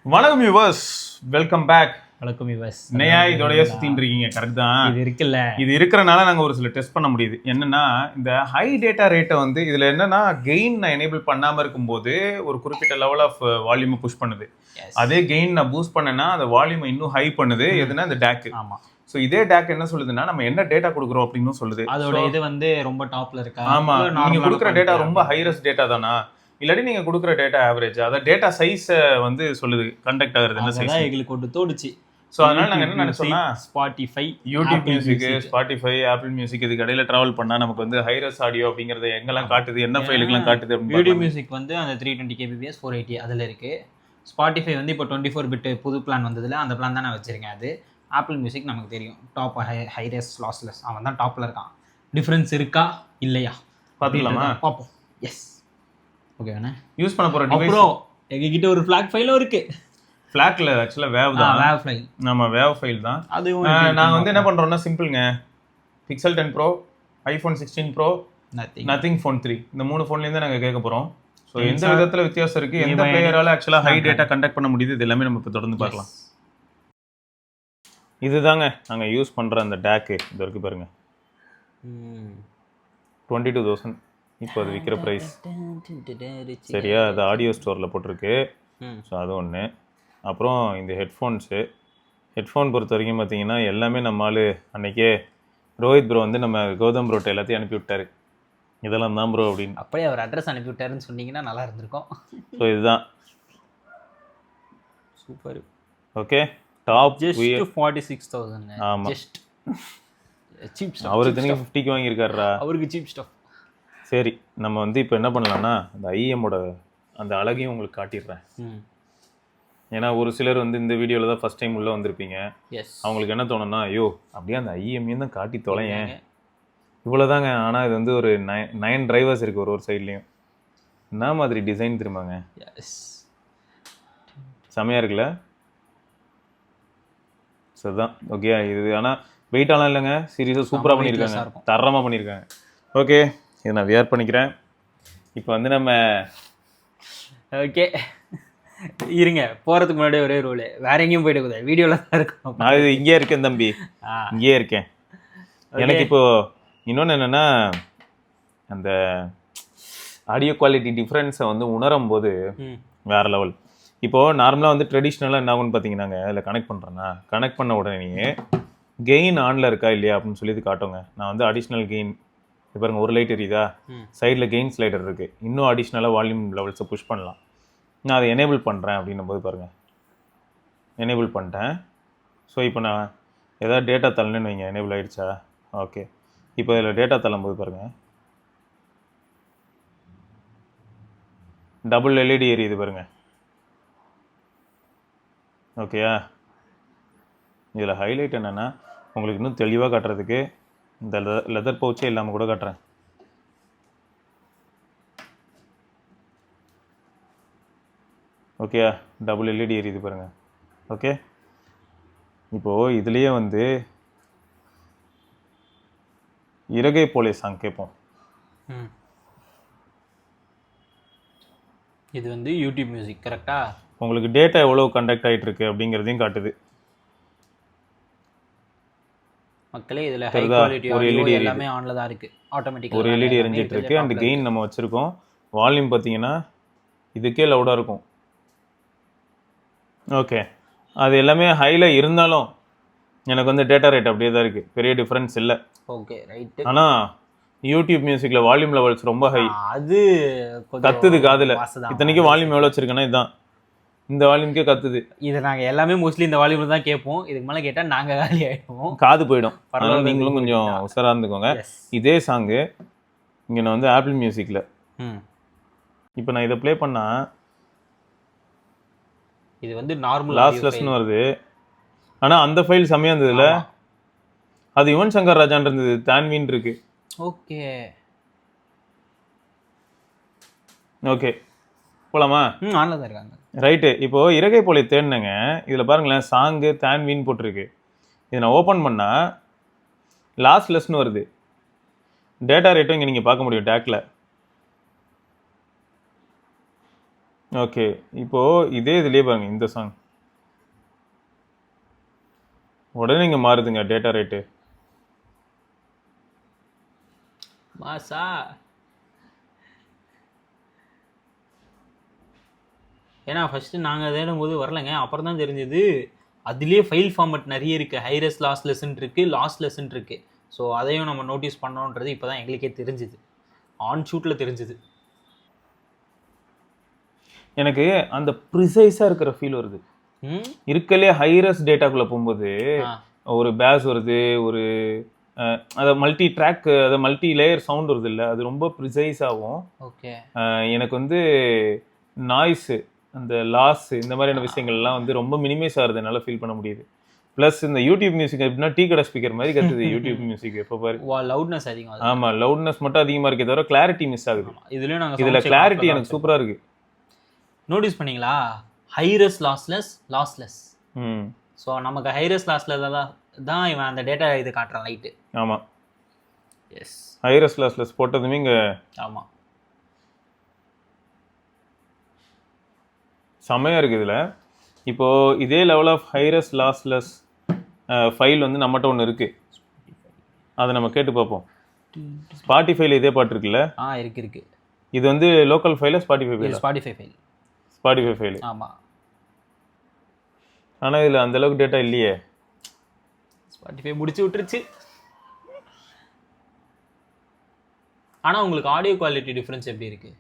வணக்கம் viewers, welcome back. வணக்கம் viewers. என்னையா இதோடய சுத்தின்னு இருக்கீங்க? கரெக்ட் தான். இது இருக்குல்ல, இது இருக்கிறனால நாங்கள் ஒரு சில டெஸ்ட் பண்ண முடியுது. என்னன்னா, இந்த ஹை டேட்டா ரேட்டை வந்து இதில் என்னன்னா கெயின் நான் எனேபிள் பண்ணாமல் இருக்கும்போது ஒரு குறிப்பிட்ட லெவல் ஆஃப் வால்யூமை புஷ் பண்ணுது. அதே கெயின் நான் பூஸ்ட் பண்ணேன்னா அந்த வால்யூமை இன்னும் ஹை பண்ணுது. எதுனா இந்த டேக்கு. ஆமாம். ஸோ இதே டேக் என்ன சொல்லுதுன்னா, நம்ம என்ன டேட்டா கொடுக்குறோம் அப்படின்னு சொல்லுது. அதோட இது வந்து ரொம்ப டாப்ல இருக்கா? ஆமாம், நீங்கள் கொடுக்குற டேட்டா ரொம்ப ஹைரஸ் டேட்டா தானா, இல்லாட்டி நீங்கள் கொடுக்குற டேட்டா ஆவரேஜ், அதாவது டேட்டா சைஸை வந்து சொல்லுது கண்டக்ட் ஆகுறது என்ன சைஸ். எங்களுக்கு ஒன்று தோணுச்சு. ஸோ அதனால நாங்கள் என்ன நினைச்சோம்னா, ஸ்பாட்டிஃபை, யூடியூப் மியூசிக்கு, ஸ்பாட்டிஃபை, ஆப்பிள் மியூசிக் இதுக்கு இடையில டிராவல் பண்ணால் நமக்கு வந்து ஹைரஸ் ஆடியோ அப்படிங்கிறத எங்கெல்லாம் காட்டுது, என்ன ஃபைலுக்கெல்லாம் காட்டுது அப்படின்னு. யூடியூப் மியூசிக் வந்து அந்த 320 kbps 480 அதில் இருக்குது. ஸ்பாட்டிஃபை வந்து இப்போ 24 பிட் புது பிளான் வந்ததில் அந்த பிளான் தான் நான் வச்சுருக்கேன். அது ஆப்பிள் மியூசிக் நமக்கு தெரியும், டாப் ஹைரஸ் லாஸ்லெஸ், அவன் தான் டாப்பில் இருக்கான். டிஃப்ரென்ஸ் இருக்கா இல்லையா பார்த்துக்கலாமா? பார்ப்போம். எஸ், ஓகே வேணா யூஸ் பண்ண போகிற டிவைஸ். அப்புறம் எங்ககிட்ட ஒரு ஃப்ளாக் ஃபைலும் இருக்குது. ஃப்ளாக்ல ஆக்சுவலாக வேவ் தான். Wave file. நம்ம வேவ் ஃபைல் தான். அதுவும் நாங்கள் வந்து என்ன பண்ணுறோம்னா சிம்பிளுங்க, Pixel 10 Pro, iPhone 16 Pro, Nothing Phone 3 இந்த 3 ஃபோன்லேருந்து நாங்கள் கேட்க போகிறோம். ஸோ எந்த விதத்தில் வித்தியாசம் இருக்குது, எந்த பிளேயரால் ஆக்சுவலாக ஹை டேட்டா கண்டக்ட் பண்ண முடியுது, இது எல்லாமே நம்ம இப்போ தொடர்ந்து பார்க்கலாம். இதுதாங்க நாங்கள் யூஸ் பண்ணுற அந்த டேக்கு. இது வரைக்கும் பாருங்க, 22,000 இப்போ அது விற்கிற ப்ரைஸ். சரியா, அது ஆடியோ ஸ்டோரில் போட்டிருக்கு. ஸோ அது ஒன்று. அப்புறம் இந்த ஹெட்ஃபோன் பொறுத்த வரைக்கும் பார்த்தீங்கன்னா எல்லாமே நம்ம ஆள் அன்றைக்கே ரோஹித் ப்ரோ வந்து நம்ம கௌதம் ப்ரோட்ட எல்லாத்தையும் அனுப்பி விட்டார். இதெல்லாம் தான் ப்ரோ அப்படின்னு. அப்படியே அவர் அட்ரஸ் அனுப்பி விட்டாருன்னு சொன்னீங்கன்னா நல்லா இருந்திருக்கும். ஸோ இதுதான் சூப்பர். Okay, top just 46,000. ஆமாம், ஜஸ்ட் சீப் ஸ்டஃப். அவருக்கு தனியாக 50க்கு வாங்கியிருக்காருடா. அவருக்கு சீப் ஸ்டஃப். சரி, நம்ம வந்து இப்போ என்ன பண்ணலாம்னா அந்த ஐஎம்மோட அந்த அழகையும் உங்களுக்கு காட்டிடுறேன். ஏன்னா ஒரு சிலர் வந்து இந்த வீடியோவில் தான் ஃபஸ்ட் டைம் உள்ளே வந்திருப்பீங்க. அவங்களுக்கு என்ன தோணுன்னா, ஐயோ அப்படியே அந்த ஐஎம்மையும் தான் காட்டி தொலையேன், இவ்வளோதாங்க. ஆனால் இது வந்து ஒரு 9 டிரைவர்ஸ் இருக்குது ஒரு சைட்லேயும். என்ன மாதிரி டிசைன் திரும்பாங்க, செமையாக இருக்குல்ல. சரிதான், ஓகே. இது ஆனால் வெயிட்டாலாம் இல்லைங்க, சீரியஸாக சூப்பராக பண்ணியிருக்காங்க, தரமாக பண்ணியிருக்காங்க. ஓகே, இதை நான் வியர் பண்ணிக்கிறேன். இப்போ வந்து நம்ம ஓகே இருங்க, போகிறதுக்கு முன்னாடி ஒரே ரூலு, வேற எங்கேயும் போயிட்டு கூடாது, வீடியோவில் தான் இருக்கும். நான் இது இங்கே இருக்கேன் தம்பி, இங்கேயே இருக்கேன். எனக்கு இப்போ இன்னொன்று என்னென்னா, அந்த ஆடியோ குவாலிட்டி டிஃப்ரென்ஸை வந்து உணரும் போது வேறு லெவல். இப்போது நார்மலாக வந்து ட்ரெடிஷ்னலாக என்ன ஆகுன்னு பார்த்தீங்கன்னாங்க, இதில் கனெக்ட் பண்ணுறேன்னா கனெக்ட் பண்ண உடனே கெயின் ஆனில் இருக்கா இல்லையா அப்படின்னு சொல்லி காட்டுங்க. நான் வந்து அடிஷ்னல் கெயின், இப்போ பாருங்க ஒரு லைட் எரியுதா, சைடில் கெயின் ஸ்லைடர் இருக்குது, இன்னும் அடிஷ்னலாக வால்யூம் லெவல்ஸை புஷ் பண்ணலாம். நான் அதை எனேபிள் பண்ணுறேன் அப்படின்னும் போது பாருங்கள், எனேபிள் பண்ணிட்டேன். ஸோ இப்போ நான் ஏதாவது டேட்டா தள்ளணுன்னு வைங்க, எனேபிள் ஆகிடுச்சா? ஓகே, இப்போ இதில் டேட்டா தள்ளும்போது பாருங்கள், டபுள் எல்இடி எரியுது பாருங்கள். ஓகேயா, இதில் ஹைலைட் என்னென்னா, உங்களுக்கு இன்னும் தெளிவாக காட்டுறதுக்கு இந்த லெதர் பவுச்சே இல்லாமல் கூட காட்டுறேன். ஓகே, டபுள் எல்இடி எரியுது பாருங்கள். ஓகே, இப்போது இதுலேயே வந்து இறகை போலே சாங் கேட்போம். இது வந்து யூடியூப் மியூசிக் கரெக்டா? உங்களுக்கு டேட்டா எவ்வளோ கண்டக்ட் ஆகிட்டு இருக்கு அப்படிங்கிறதையும் காட்டுது. மக்களே இதில் ஹை குவாலிட்டி ஆடியோ எல்லாமே ஆன்ல தான் இருக்குது, ஆட்டோமேட்டிக்காக ஒரு எல்இடி எரிஞ்சிட்டு இருக்கு. அண்ட் கெயின் நம்ம வச்சுருக்கோம். வால்யூம் பார்த்தீங்கன்னா இதுக்கே லவுடாக இருக்கும். ஓகே, அது எல்லாமே ஹையில் இருந்தாலும் எனக்கு வந்து டேட்டா ரேட் அப்படியே தான் இருக்குது, பெரிய டிஃப்ரென்ஸ் இல்லை. Okay right. ஆனால் யூடியூப் மியூசிக்கில் வால்யூம் லெவல்ஸ் ரொம்ப ஹை, அது கத்துது காதில். இத்தனைக்கும் வால்யூம் எவ்வளோ வச்சுருக்கேன்னா இதுதான், இந்த வால்யூம்க்கே கத்துது. இதை நாங்கள் எல்லாமே மோஸ்ட்லி இந்த வால்யூமில் தான் கேட்போம். இதுக்கு மேலே கேட்டால் நாங்கள் காலி ஆகிடுவோம், காது போயிடும். அதனால் நீங்களும் கொஞ்சம் உஷாராக இருந்துக்கோங்க. இதே சாங்கு இங்கே நான் வந்து ஆப்பிள் மியூசிக்கில் இப்போ நான் இதை ப்ளே பண்ணால் இது வந்து நார்மல் லாஸ்லெஸ்ன்னு வருது. ஆனால் அந்த ஃபைல் செம்மையாக இருந்ததுல, அது யுவன் சங்கர் ராஜான் இருந்தது, தான்வின் இருக்கு. ஓகே ஓகே, போகலாமா? ஆன்ல தான் இருக்காங்க. ரைட்டு, இப்போது இறகை போலே தேடினேங்க. இதில் பாருங்களேன், சாங்கு தான்வின் போட்டிருக்கு. இதை நான் ஓப்பன் பண்ணால் லாஸ்லெஸ்ன்னு வருது. டேட்டா ரேட்டும் இங்கே நீங்கள் பார்க்க முடியும் டேக்கில். ஓகே, இப்போ இதே இதுலயே பாருங்க, இந்த சாங் உடனே இங்க மாறுதுங்க டேட்டா ரேட்டு. மாசா ஏன்னா ஃபஸ்ட்டு நாங்கள் தேடும்போது வரலைங்க, அப்புறம் தான் தெரிஞ்சது அதுலேயே ஃபைல் ஃபார்மட் நிறைய இருக்குது. ஹைரஸ் லாஸ்லெஸ்ன்னு இருக்குது, லாஸ்லெஸ்ன்னு இருக்குது. ஸோ அதையும் நம்ம நோட்டீஸ் பண்ணோன்றது இப்போ தான் எங்களுக்கே தெரிஞ்சுது, ஆன் ஷூட்டில் தெரிஞ்சுது. எனக்கு அந்த ப்ரிசைஸாக இருக்கிற ஃபீல் வருது. இருக்கலே ஹைரஸ் டேட்டாக்குள்ளே போகும்போது ஒரு பேஸ் வருது, ஒரு அதை மல்டி ட்ராக், அதை மல்டி லேயர் சவுண்ட் வருது இல்லை, அது ரொம்ப ப்ரிசைஸாகவும். ஓகே, எனக்கு வந்து நாய்ஸு, அந்த லாஸ், இந்த மாதிரியான விஷயங்கள்லாம் வந்து ரொம்ப மினிமைஸ் ஆகுது, என்னால் ஃபீல் பண்ண முடியுது. ப்ளஸ் இந்த யூடியூப் மியூசிக் எப்படின்னா டீ கடை ஸ்பீக்கர் மாதிரி கத்துது யூடியூப் மியூசிக். எப்போ பாரு லவுட்னஸ் அதிகம். ஆமாம், லவுட்னஸ் மட்டும் அதிகமாக இருக்கே தவிர கிளாரிட்டி மிஸ் ஆகுது. இதில் கிளாரிட்டி எனக்கு சூப்பராக இருக்கு. நோட்டீஸ் பண்ணீங்களா? Hi-res lossless. ஸோ நமக்கு ஹைரஸ் லாஸ்லெஸ் தான் இவன் அந்த டேட்டா இது காட்டுறான் லைட்டு. ஆமாம், எஸ், ஹைரஸ் லாஸ்லெஸ் போட்டதுமே இங்கே. ஆமாம், செம்மையாக இருக்குது. இதில் இப்போது இதே level of hi res lossless file வந்து நம்மகிட்ட ஒன்று இருக்குது, அதை நம்ம கேட்டு பார்ப்போம். ஸ்பாட்டிஃபைல இதே பாட்டு இருக்குல்ல? இருக்கு. இது வந்து லோக்கல் ஃபைலா ஸ்பாட்டிஃபை ஃபைல்? Spotify file. ஆமாம், ஆனால் இதில் அந்தளவுக்கு டேட்டா இல்லையே. ஸ்பாட்டிஃபை முடிச்சு விட்டுருச்சு. ஆனால் உங்களுக்கு ஆடியோ குவாலிட்டி டிஃப்ரென்ஸ் எப்படி இருக்குது?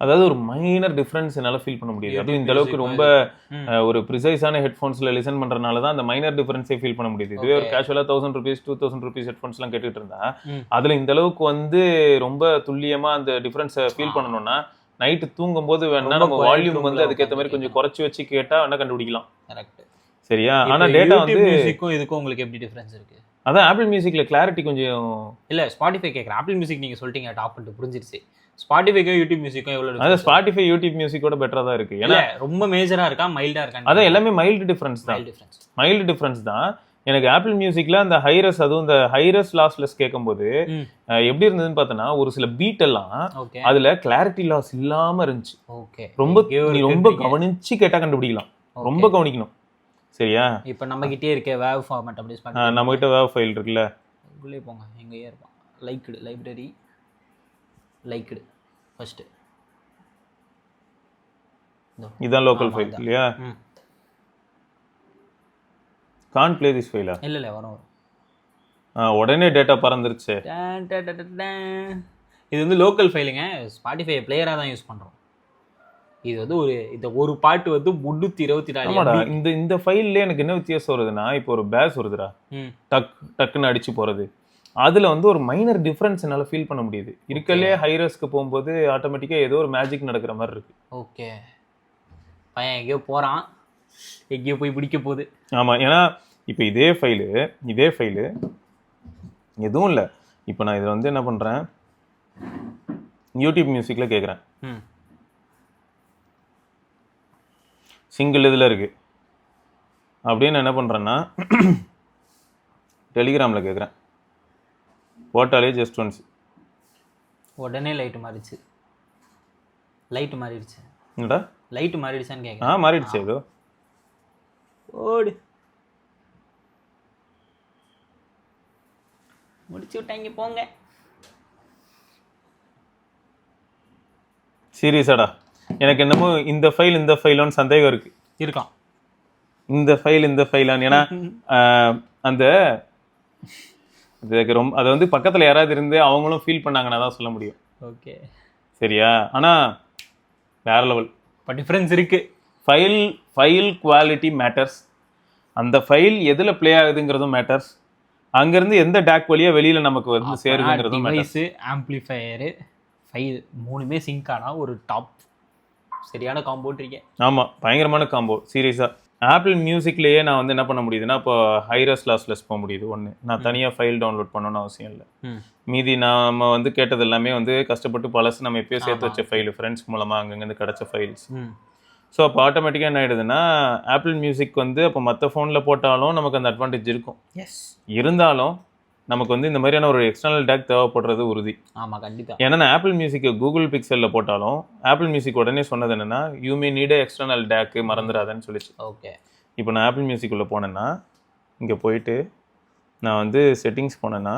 அதாவது ஒரு மைனர் டிஃப்ரென்ஸ் என்னால் ஃபீல் பண்ண முடியுது. அதுவும் இந்த அளவுக்கு ரொம்ப ஒரு ப்ரிசைஸான ஹெட்ஃபோன்ஸில் லிசன் பண்ணுறதுனால தான் அந்த மைனர் டிஃப்ரென்ஸே ஃபீல் பண்ண முடியுது. இதுவே ஒரு கேஷுவலாக 1000 rupees 2000 rupees ஹெட்ஃபோன்ஸ்லாம் கேட்டுட்டு இருந்தா அதில் இந்த அளவுக்கு வந்து ரொம்ப துல்லியமாக அந்த டிஃப்ரென்ஸை ஃபீல் பண்ணணும்னா நைட்டு தூங்கும் போது வேணா நம்ம வால்யூம் வந்து அதுக்கேற்ற மாதிரி கொஞ்சம் குறைச்சி வச்சு கேட்டால் வேணா கண்டுபிடிக்கலாம். கரெக்ட், சரியா? ஆனால் டேட்டா வந்து மியூசிக்கும் இதுக்கும் உங்களுக்கு எப்படி டிஃப்ரென்ஸ் இருக்கு? அதான் ஆப்பிள் மியூசிக்ல கிளாரிட்டி கொஞ்சம் இல்லை. ஸ்பாட்டிஃபை கேட்குறேன், ஆப்பிள் மியூசிக் நீங்கள் சொல்லிட்டீங்க டாப் பண்ணிட்டு புரிஞ்சிருச்சு. ஸ்பாட்டிஃபைக்கும் யூடியூப் மியூசிக்கும் எவ்வளோ? அதான் ஸ்பாட்டிஃபை யூடியூப் மியூசிக்கோட பெட்டரா தான் இருக்கு. ஏன்னா ரொம்ப மேஜரா இருக்கா மைல்டா இருக்கா? அதான் எல்லாமே மைல்டு டிஃபரன்ஸ் தான். மைல்டு டிஃபரன்ஸ் தான். எனக்கு ஆப்பிள் மியூசிக்ல அந்த ஹைரஸ், அதுவும் இந்த ஹைரஸ் லாஸ்லெஸ் கேட்கும்போது எப்படி இருந்ததுன்னு பார்த்தனா ஒரு சில பீட் எல்லாம் அதுல கிளாரிட்டி லாஸ் இல்லாம இருந்துச்சு. ரொம்ப கவனிச்சு கேட்டா கண்டுபிடிக்கலாம், ரொம்ப கவனிக்கணும். சரியா? இப்போ நம்ம கிட்டே இருக்க வேவ் ஃபார்மட் அப்படி நம்ம கிட்ட வேவ் ஃபைல் இருக்குல்ல, உள்ளே போங்க, எங்கேயே இருப்பான். லைக்டு லைப்ரரி, லைக்டு ஃபர்ஸ்ட், இதான் லோக்கல் ஃபைல் இல்லையா? கான் ப்ளே திஸ் ஃபைலா? இல்ல வரும். உடனே டேட்டா பறந்துருச்சு. இது வந்து லோக்கல் ஃபைலுங்க, ஸ்பாட்டிஃபை பிளேயரா தான் யூஸ் பண்றோம். இது வந்து ஒரு பாட்டு வந்து 324. இந்த ஃபைல்ல எனக்கு என்ன வித்தியாசம் வருதுன்னா, இப்போ ஒரு பேஸ் வருதுடா, டக்குன்னு அடிச்சு போறது, அதுல வந்து ஒரு மைனர் டிஃபரன்ஸ் என்னால ஃபீல் பண்ண முடியுது. இருக்கலே ஹைரஸ்க்கு போகும்போது ஆட்டோமேட்டிக்கா ஏதோ ஒரு மேஜிக் நடக்கிற மாதிரி இருக்கு. ஓகே, பையன் எங்கேயோ போறான், எங்கேயோ போய் பிடிக்க போகுது. ஆமா, ஏன்னா இப்போ இதே ஃபைலு எதுவும் இல்லை. இப்போ நான் இதில் வந்து என்ன பண்றேன், யூடியூப் மியூசிக்ல கேட்குறேன், சிங்கிள் இதில் இருக்கு. அப்படியே நான் என்ன பண்றேன்னா டெலிகிராமில் கேட்குறேன், போட்டாலே ஜஸ்ட் ஒன்ஸ் உடனே லைட் மாறிடுச்சு. என்னடா லைட் மாறிடுச்சான்னு கேட்குறேன். மாறிடுச்சு. ஏதோ ஓடு முடிச்சு விட்டாங்க போங்க. சீரியஸாடா, எனக்கு என்னமோ இந்த ஃபைலோன்னு சந்தேகம் இருக்கான். இந்த ஃபைலான்னு. ஏன்னா அந்த இதுக்கு ரொம்ப அதை வந்து பக்கத்தில் யாராவது இருந்து அவங்களும் ஃபீல் பண்ணாங்கன்னா தான் சொல்ல முடியும். ஓகே, சரியா? ஆனால் வேற லெவல் இப்போ டிஃப்ரென்ஸ் இருக்கு. ஃபைல் குவாலிட்டி மேட்டர்ஸ், அந்த ஃபைல் எதில் ப்ளே ஆகுதுங்கிறதும் மேட்டர்ஸ், அங்கேருந்து எந்த டேக் வழியாக வெளியில் நமக்கு வந்து சேருதுங்கிறதும் மேட்டர்ஸ். ஆம்பிளிஃபையரு ஃபைல் மூணுமே சிங்க் ஆனால் ஒரு டாப் சரியான காம்போ இருக்கேன். ஆமாம், பயங்கரமான காம்போ. சீரியஸாக ஆப்பிள் மியூசிக்லேயே நான் வந்து என்ன பண்ண முடியுதுன்னா, இப்போ ஹைரஸ் லாஸ்லெஸ் போக முடியுது. ஒன்று, நான் தனியாக ஃபைல் டவுன்லோட் பண்ணணும்னு அவசியம் இல்லை. மீதி நம்ம வந்து கேட்டது எல்லாமே வந்து கஷ்டப்பட்டு பழசு நம்ம எப்பயோ சேர்த்து வச்ச ஃபைல், ஃப்ரெண்ட்ஸ் மூலமாக அங்கங்கேருந்து கிடச்ச ஃபைல்ஸ். ஸோ அப்போ ஆட்டோமேட்டிக்காக என்ன ஆகிடுதுன்னா, ஆப்பிள் மியூசிக் வந்து அப்போ மற்ற ஃபோனில் போட்டாலும் நமக்கு அந்த அட்வான்டேஜ் இருக்கும். இருந்தாலும் நமக்கு வந்து இந்த மாதிரியான ஒரு எக்ஸ்டர்னல் டேக் தேவைப்படுறது உறுதி. ஆமாம் கண்டிப்பாக. ஏன்னா நான் ஆப்பிள் மியூசிக்கை கூகுள் பிக்சலில் போட்டாலும் ஆப்பிள் மியூசிக் உடனே சொன்னது என்னன்னா யூ மே நீட் எக்ஸ்டர்னல் டேக்கு மறந்துடாதன்னு சொல்லிச்சு. ஓகே. இப்போ நான் ஆப்பிள் மியூசிக் உள்ள போனேன்னா இங்கே போயிட்டு நான் வந்து செட்டிங்ஸ் போனேன்னா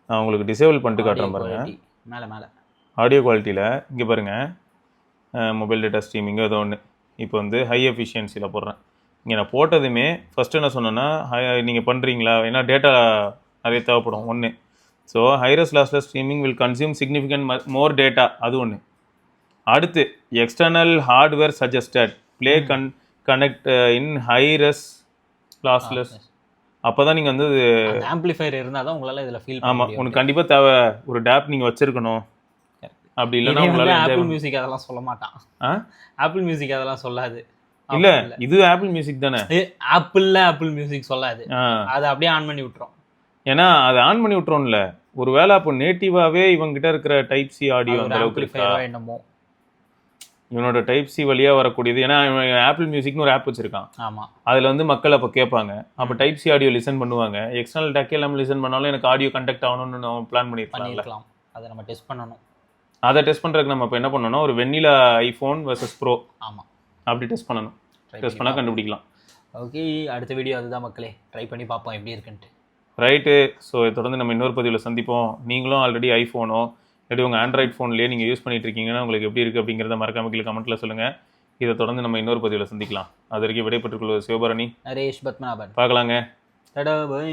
நான் உங்களுக்கு டிசேபிள் பண்ணிட்டு காட்டுறேன் பாருங்க. மேலே ஆடியோ குவாலிட்டியில் இங்கே பாருங்கள் மொபைல் டேட்டா ஸ்ட்ரீமிங்கு ஏதோ ஒன்று. இப்போ வந்து ஹை எஃபிஷியன்சியில் போடுறேன். இங்கே நான் போட்டதுமே ஃபஸ்ட்டு என்ன சொன்னேன்னா நீங்கள் பண்ணுறீங்களா, ஏன்னா டேட்டா நிறைய தேவைப்படும் ஒன்று. So hi-res lossless streaming will consume significant more data, அது ஒன்று. அடுத்து external hardware suggested play connect இன் ஹைரஸ் லாஸ்லெஸ். அப்போ தான் நீங்கள் வந்து ஆம்பிளிஃபையர் இருந்தால் தான் உங்களால் இதில் ஃபீல். ஆமாம், உனக்கு கண்டிப்பாக தேவை ஒரு டேப் நீங்கள் வச்சுருக்கணும். அப்படி இல்லைன்னா உங்களால் ஆப்பிள் மியூசிக் அதெல்லாம் சொல்ல மாட்டான். ஆப்பிள் மியூசிக் அதெல்லாம் சொல்லாது. இல்ல இது ஆப்பிள் மியூசிக் தானே. ஆப்பிள் மியூசிக் சொல்லாது, அதை அப்படியே ஆன் பண்ணி விட்டுரும். ஏன்னா அதை ஆன் பண்ணி விட்டுறோம்ல, ஒருவேளை அப்போ நேட்டிவாவே இவங்க கிட்ட இருக்கிற டைப் சி ஆடியோ அந்த அளவுக்கு இருக்கா என்னமோ, இவனோட டைப் சி வழியா வரக்கூடியது. ஏன்னா ஆப்பிள் மியூசிக்னு ஒரு ஆப் வச்சிருக்கான். ஆமா, அதுல வந்து மக்கள் அப்போ கேட்பாங்க, அப்போ டைப் சி ஆடியோ லிசன் பண்ணுவாங்க. எக்ஸ்டர்னல் டேக் எல்லாம் லிசன் பண்ணாலும் எனக்கு ஆடியோ கண்டக்ட் ஆகணும்னு நம்ம பிளான் பண்ணிருக்கலாம். அதை நம்ம டெஸ்ட் பண்ணணும். அதை டெஸ்ட் பண்றதுக்கு நம்ம இப்போ என்ன பண்ணணும், ஒரு வெண்ணிலா ஐஃபோன் வெர்சஸ் ப்ரோ, ஆமா அப்படி டெஸ்ட் பண்ணணும். டெஸ்ட் பண்ணால் கண்டுபிடிக்கலாம். ஓகே, அடுத்த வீடியோ அதுதான் மக்களே, ட்ரை பண்ணி பார்ப்போம் எப்படி இருக்குன்ட்டு. ரைட்டு. ஸோ தொடர்ந்து நம்ம இன்னொரு பதிவில் சந்திப்போம். நீங்களும் ஆல்ரெடி ஐஃபோனோ இல்லாட்டி உங்கள் ஆண்ட்ராய்ட் ஃபோன்லேயே நீங்கள் யூஸ் பண்ணிட்டு இருக்கீங்கன்னா உங்களுக்கு எப்படி இருக்குது அப்படிங்கிறத மறக்காம கீழே கமெண்ட்டில் சொல்லுங்கள். இதை தொடர்ந்து நம்ம இன்னொரு பதிவில் சந்திக்கலாம். அது வரைக்கும் விடைபெற்றுக் கொள்வது சிவபரணி, நரேஷ் பத்மநாபன். பார்க்கலாங்க. டடா பை.